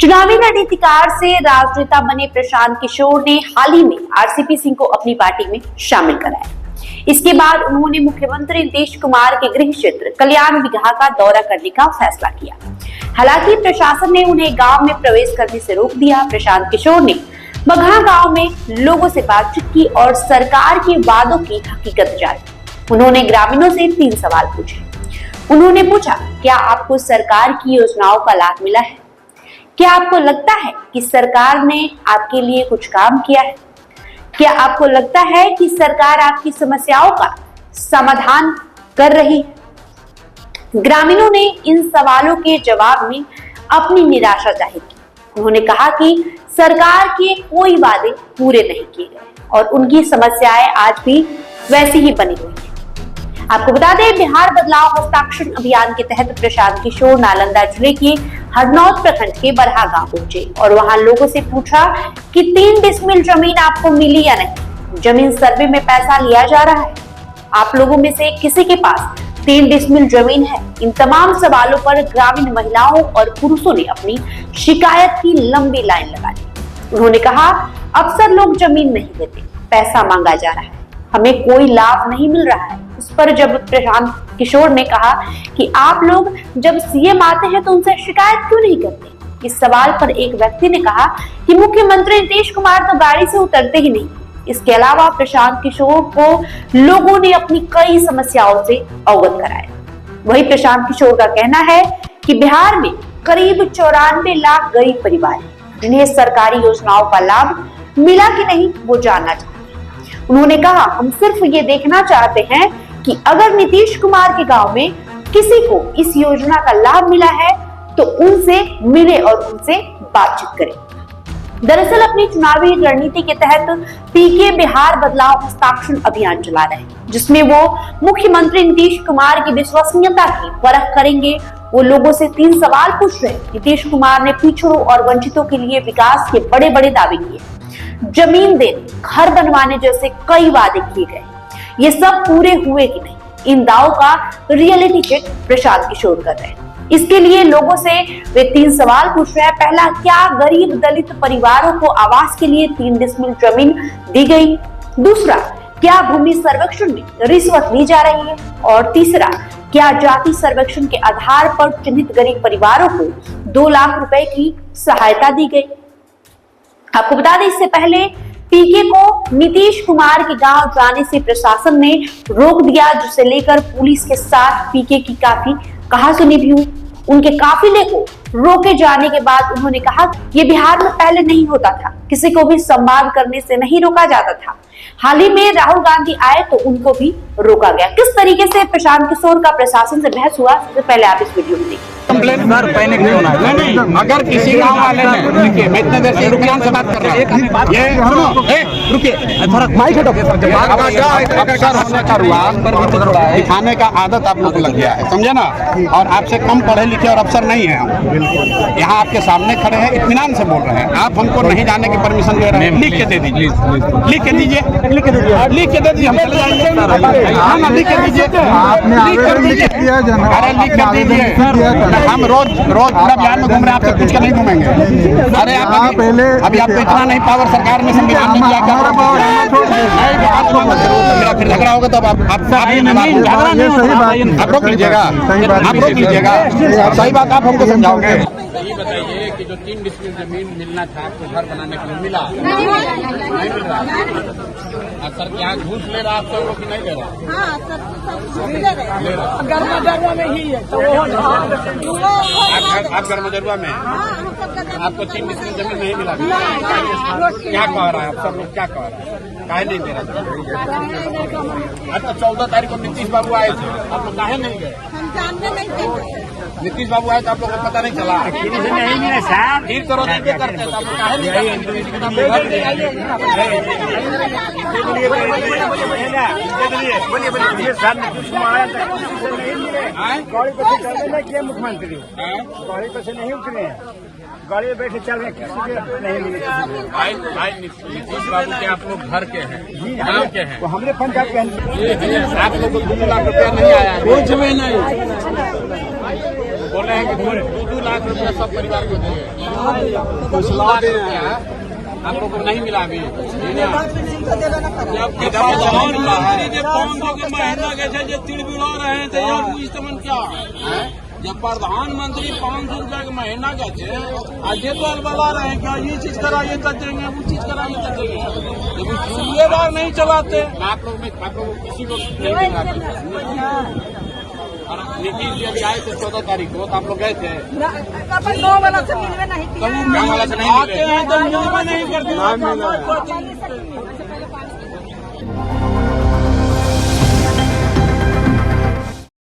चुनावी रणनीतिकार से राजनेता बने प्रशांत किशोर ने हाल ही में आरसीपी सिंह को अपनी पार्टी में शामिल कराया। इसके बाद उन्होंने मुख्यमंत्री नीतीश कुमार के गृह क्षेत्र कल्याण बिगहा का दौरा करने का फैसला किया। हालांकि प्रशासन ने उन्हें गांव में प्रवेश करने से रोक दिया। प्रशांत किशोर ने बगहा गांव में लोगों से बातचीत की और सरकार के वादों की हकीकत जानी। उन्होंने ग्रामीणों से 3 सवाल पूछे। उन्होंने पूछा, क्या आपको सरकार की योजनाओं का लाभ मिला है? क्या आपको लगता है कि सरकार ने आपके लिए कुछ काम किया है? क्या आपको लगता है कि सरकार आपकी समस्याओं का समाधान कर रही है? ग्रामीणों ने इन सवालों के जवाब में अपनी निराशा जाहिर की। उन्होंने कहा कि सरकार के कोई वादे पूरे नहीं किए गए और उनकी समस्याएं आज भी वैसी ही बनी हुई हैं। आपको बता दें, बिहार बदलाव हस्ताक्षर अभियान के तहत प्रशांत किशोर नालंदा जिले के हरनौत प्रखंड के बरहा गांव पहुंचे और वहां लोगों से पूछा कि 3 डिसमिल जमीन आपको मिली या नहीं। जमीन सर्वे में पैसा लिया जा रहा है। आप लोगों में से किसी के पास 3 डिसमिल जमीन है? इन तमाम सवालों पर ग्रामीण महिलाओं और पुरुषों ने अपनी शिकायत की लंबी लाइन लगा दी। उन्होंने कहा, अक्सर लोग जमीन नहीं देते, पैसा मांगा जा रहा है, हमें कोई लाभ नहीं मिल रहा है। उस पर जब प्रशांत किशोर ने कहा कि आप लोग जब सीएम आते हैं तो उनसे शिकायत क्यों नहीं करते? इस सवाल पर एक व्यक्ति ने कहा कि मुख्यमंत्री नीतीश कुमार तो गाड़ी से उतरते ही नहीं। इसके अलावा प्रशांत किशोर को लोगों ने अपनी कई समस्याओं से अवगत कराया। वहीं प्रशांत किशोर का कहना है कि बिहार में करीब 94 लाख गरीब परिवार हैं, जिन्हें सरकारी योजनाओं का लाभ मिला कि नहीं वो जानना चाहते हैं। उन्होंने कहा, हम सिर्फ ये देखना चाहते हैं कि अगर नीतीश कुमार के गांव में किसी को इस योजना का लाभ मिला है तो उनसे मिले और उनसे बातचीत करें। दरअसल अपनी चुनावी रणनीति के तहत पीके बिहार बदलाव हस्ताक्षर अभियान चला रहे हैं, जिसमें वो मुख्यमंत्री नीतीश कुमार की विश्वसनीयता की परख करेंगे। वो लोगों से 3 सवाल पूछ रहे हैं। नीतीश कुमार ने पिछड़ों और वंचितों के लिए विकास के बड़े बड़े दावे किए, जमीन देने, घर बनवाने जैसे कई वादे किए गए, ये सब पूरे हुए कि नहीं? इन दावों का रियलिटी चेक प्रशांत किशोर कर रहे हैं। इसके लिए लोगों से वे 3 सवाल पूछ रहे हैं। पहला, क्या गरीब दलित परिवारों को आवास के लिए 3 डिसमिल जमीन दी गई? दूसरा, क्या भूमि सर्वेक्षण में रिश्वत ली जा रही है? और तीसरा, क्या जाति सर्वेक्षण के आधार पर चिन्हित गरीब परिवारों को 2 लाख रुपए की सहायता दी गई? आपको बता दें, इससे पहले पीके को नीतीश कुमार के गांव जाने से प्रशासन ने रोक दिया, जिसे लेकर पुलिस के साथ पीके की काफी कहासुनी भी हुई। उनके काफिले को रोके जाने के बाद उन्होंने कहा, ये बिहार में पहले नहीं होता था, किसी को भी संवाद करने से नहीं रोका जाता था। हाल ही में राहुल गांधी आए तो उनको भी रोका गया। किस तरीके से प्रशांत किशोर का प्रशासन से बहस हुआ, सबसे पहले आप इस वीडियो में देखिए। कंप्लेन कर पहले क्यों ना? नहीं, अगर किसी गांव वाले ने, देखिए मैं इतने देर से रुकियान से बात कर रहा हूं, ये रुकिए थोड़ा माइक हटो। अक्सर होने का रुआ दिखाने का आदत आप लोग को लग गया है, समझे ना? और आपसे कम पढ़े लिखे और अफसर नहीं है हम। यहाँ आपके सामने खड़े हैं, इत्मीनान से बोल रहे हैं। आप हमको नहीं जाने की परमिशन दे रहे हैं। लिख के दे दीजिए, लिख के दीजिए, लिख के दे दीजिए, लिख के दे दीजिए, हम चले जाएंगे। हाँ ना, लिख के दीजिए, लिख कर दीजिए, अरे लिख कर दीजिए। हम रोज पूरा बिहार में घूम रहे हैं, आपसे पूछ के नहीं घूमेंगे। अरे आप अभी आपको इतना नहीं पावर सरकार में संविधान में दिया क्या? फिर झगड़ा होगा तो आप रोक लीजिएगा, आप रोक लीजिएगा। सही बात आप हमको समझाओगे। ये बताइए कि जो 3 डिसमिल जमीन मिलना था आपको घर बनाने के लिए मिला? नहीं मिल रहा। सर क्या घूस ले रहा आप सब कि नहीं ले रहा? हाँ, ले रहा। गर्मा में ही है तो आप गर्मजरुआ में आपको 3 डिसमिल जमीन नहीं मिला? क्या कह रहा है आप सब लोग, क्या कह रहा है? काहे नहीं दे रहा? अच्छा 14 तारीख को नीतीश बाबू आए थे, आप लोग काहे नहीं गए? हम जानते नहीं थे। नीतीश बाबू आए तो आप लोग को पता नहीं चला? नहीं मिला साहब, फिर करो नहीं करते तो आप लोग काहे नहीं मुख्यमंत्री गाड़ी पर से नहीं उतरे हैं, गाड़ी में बैठे चल रहे नहीं मिले। नीतीश बाबू के आप लोग घर के हैं, गाँव के हैं, वो हमने पंचायत के हैं। आप लोग को 2 लाख रुपया नहीं आया? कुछ भी नहीं। बोले हैं कि 2 लाख लाख रुपया सब परिवार को दिए, 2 लाख रुपया आप लोग को नहीं मिला अभी। महीना के तिड़बिड़ा रहे थे यार, क्या है जब प्रधानमंत्री 500 रुपया के महीना का थे, आज ये तो बता रहे हैं क्या ये चीज कराइए तब देंगे, वो चीज कराइए तब देंगे, लेकिन ये बार नहीं चलाते। आप लोग किसी को नहीं मिला। और नीतीश जी अभी आए थे 14 तारीख को, तो आप लोग गए थे? गाँव वाला से मिलवे नहीं किया, गाँव वाला से नहीं आते हैं तो मिलवे नहीं करते।